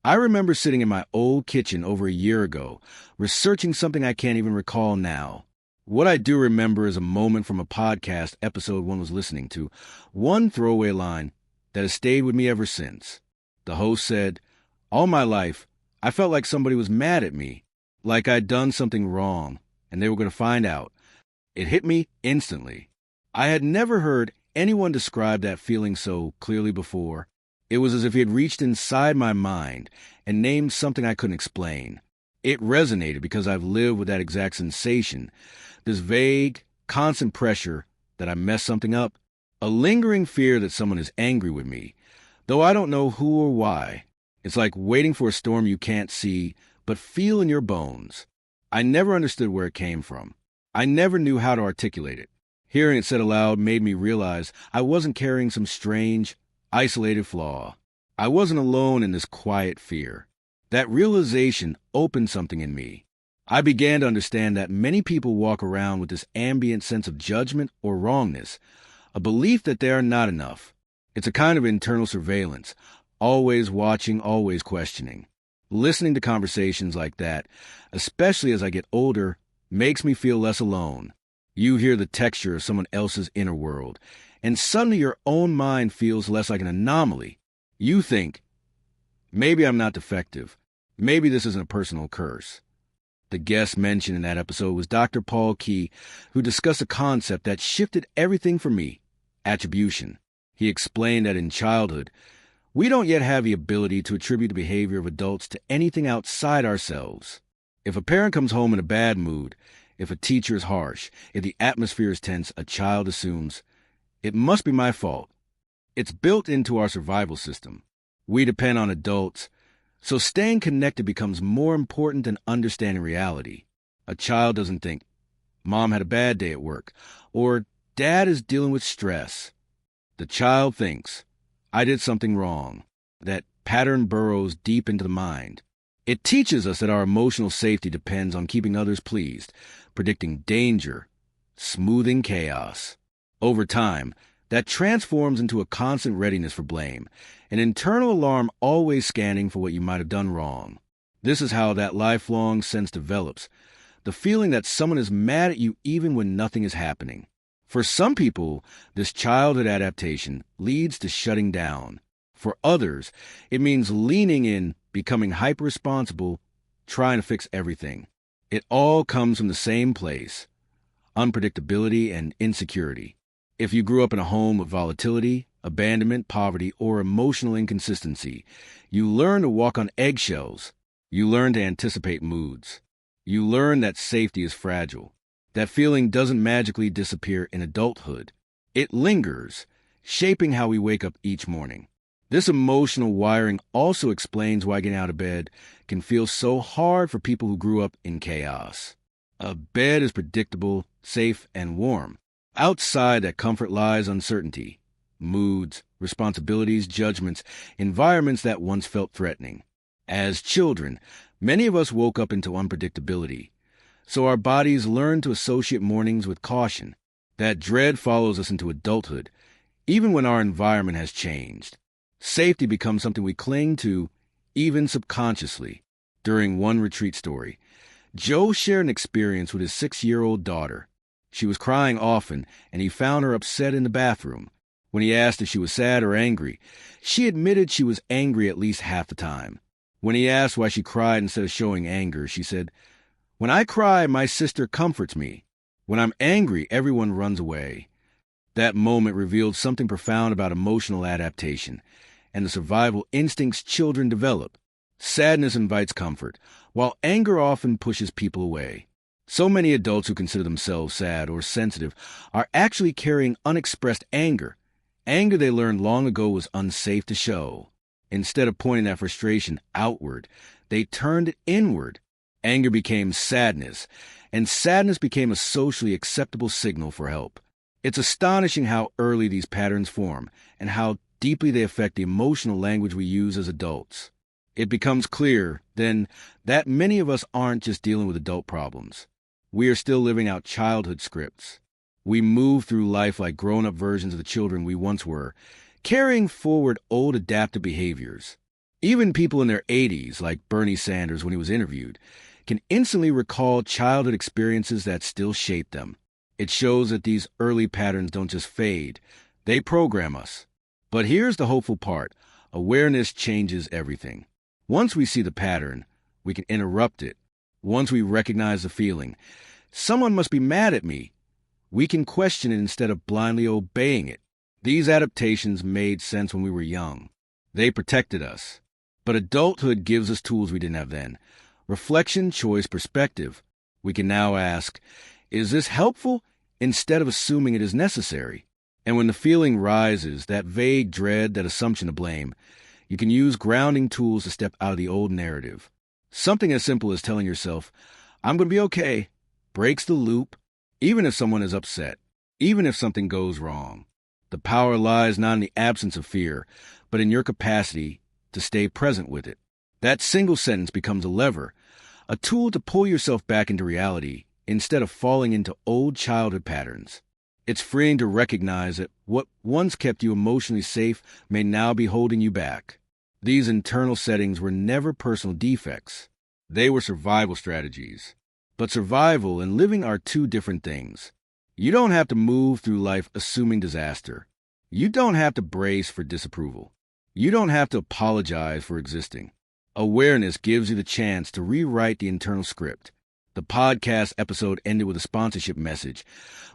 I remember sitting in my old kitchen over a year ago, researching something I can't even recall now. What I do remember is a moment from a podcast episode one was listening to, one throwaway line that has stayed with me ever since. The host said, "All my life, I felt like somebody was mad at me, like I'd done something wrong, and they were going to find out." It hit me instantly. I had never heard anyone describe that feeling so clearly before. It was as if he had reached inside my mind and named something I couldn't explain. It resonated because I've lived with that exact sensation, this vague, constant pressure that I messed something up, a lingering fear that someone is angry with me, though I don't know who or why. It's like waiting for a storm you can't see, but feel in your bones. I never understood where it came from. I never knew how to articulate it. Hearing it said aloud made me realize I wasn't carrying some strange, isolated flaw. I wasn't alone in this quiet fear. That realization opened something in me. I began to understand that many people walk around with this ambient sense of judgment or wrongness, a belief that they are not enough. It's a kind of internal surveillance, always watching, always questioning. Listening to conversations like that, especially as I get older, makes me feel less alone. You hear the texture of someone else's inner world, and suddenly your own mind feels less like an anomaly. You think, maybe I'm not defective. Maybe this isn't a personal curse. The guest mentioned in that episode was Dr. Paul Key, who discussed a concept that shifted everything for me: attribution. He explained that in childhood, we don't yet have the ability to attribute the behavior of adults to anything outside ourselves. If a parent comes home in a bad mood, if a teacher is harsh, if the atmosphere is tense, a child assumes, it must be my fault. It's built into our survival system. We depend on adults, so staying connected becomes more important than understanding reality. A child doesn't think, Mom had a bad day at work, or Dad is dealing with stress. The child thinks, I did something wrong. That pattern burrows deep into the mind. It teaches us that our emotional safety depends on keeping others pleased, predicting danger, smoothing chaos. Over time, that transforms into a constant readiness for blame, an internal alarm always scanning for what you might have done wrong. This is how that lifelong sense develops, the feeling that someone is mad at you even when nothing is happening. For some people, this childhood adaptation leads to shutting down. For others, it means leaning in, becoming hyper-responsible, trying to fix everything. It all comes from the same place: unpredictability and insecurity. If you grew up in a home with volatility, abandonment, poverty, or emotional inconsistency, you learn to walk on eggshells. You learn to anticipate moods. You learn that safety is fragile. That feeling doesn't magically disappear in adulthood. It lingers, shaping how we wake up each morning. This emotional wiring also explains why getting out of bed can feel so hard for people who grew up in chaos. A bed is predictable, safe, and warm. Outside that comfort lies uncertainty, moods, responsibilities, judgments, environments that once felt threatening. As children, many of us woke up into unpredictability, so our bodies learn to associate mornings with caution. That dread follows us into adulthood, even when our environment has changed. Safety becomes something we cling to, even subconsciously. During one retreat story, Joe shared an experience with his 6-year-old daughter. She was crying often, and he found her upset in the bathroom. When he asked if she was sad or angry, she admitted she was angry at least half the time. When he asked why she cried instead of showing anger, she said, "When I cry, my sister comforts me. When I'm angry, everyone runs away." That moment revealed something profound about emotional adaptation and the survival instincts children develop. Sadness invites comfort, while anger often pushes people away. So many adults who consider themselves sad or sensitive are actually carrying unexpressed anger they learned long ago was unsafe to show. Instead of pointing that frustration outward, they turned it inward. Anger became sadness, and sadness became a socially acceptable signal for help. It's astonishing how early these patterns form and how deeply they affect the emotional language we use as adults. It becomes clear, then, that many of us aren't just dealing with adult problems. We are still living out childhood scripts. We move through life like grown-up versions of the children we once were, carrying forward old adaptive behaviors. Even people in their 80s, like Bernie Sanders when he was interviewed, can instantly recall childhood experiences that still shape them. It shows that these early patterns don't just fade, they program us. But here's the hopeful part. Awareness changes everything. Once we see the pattern, we can interrupt it. Once we recognize the feeling, someone must be mad at me, we can question it instead of blindly obeying it. These adaptations made sense when we were young. They protected us. But adulthood gives us tools we didn't have then. Reflection, choice, perspective. We can now ask, is this helpful? Instead of assuming it is necessary. And when the feeling rises, that vague dread, that assumption of blame, you can use grounding tools to step out of the old narrative. Something as simple as telling yourself, I'm going to be okay, breaks the loop, even if someone is upset, even if something goes wrong. The power lies not in the absence of fear, but in your capacity to stay present with it. That single sentence becomes a lever, a tool to pull yourself back into reality instead of falling into old childhood patterns. It's freeing to recognize that what once kept you emotionally safe may now be holding you back. These internal settings were never personal defects. They were survival strategies. But survival and living are two different things. You don't have to move through life assuming disaster. You don't have to brace for disapproval. You don't have to apologize for existing. Awareness gives you the chance to rewrite the internal script. The podcast episode ended with a sponsorship message,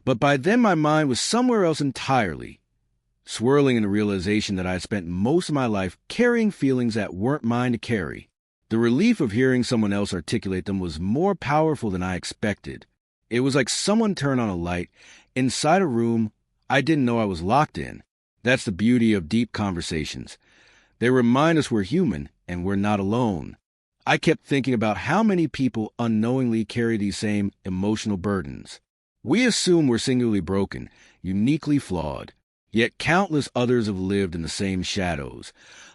but by then my mind was somewhere else entirely, swirling in the realization that I had spent most of my life carrying feelings that weren't mine to carry. The relief of hearing someone else articulate them was more powerful than I expected. It was like someone turned on a light inside a room I didn't know I was locked in. That's the beauty of deep conversations. They remind us we're human and we're not alone. I kept thinking about how many people unknowingly carry these same emotional burdens. We assume we're singularly broken, uniquely flawed, yet countless others have lived in the same shadows,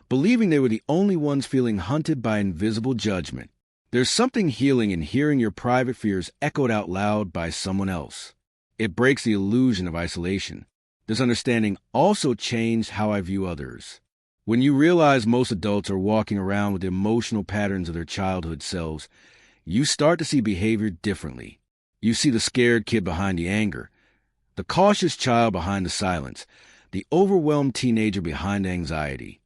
believing they were the only ones feeling hunted by invisible judgment. There's something healing in hearing your private fears echoed out loud by someone else. It breaks the illusion of isolation. This understanding also changed how I view others. When you realize most adults are walking around with the emotional patterns of their childhood selves, you start to see behavior differently. You see the scared kid behind the anger, the cautious child behind the silence, the overwhelmed teenager behind the anxiety.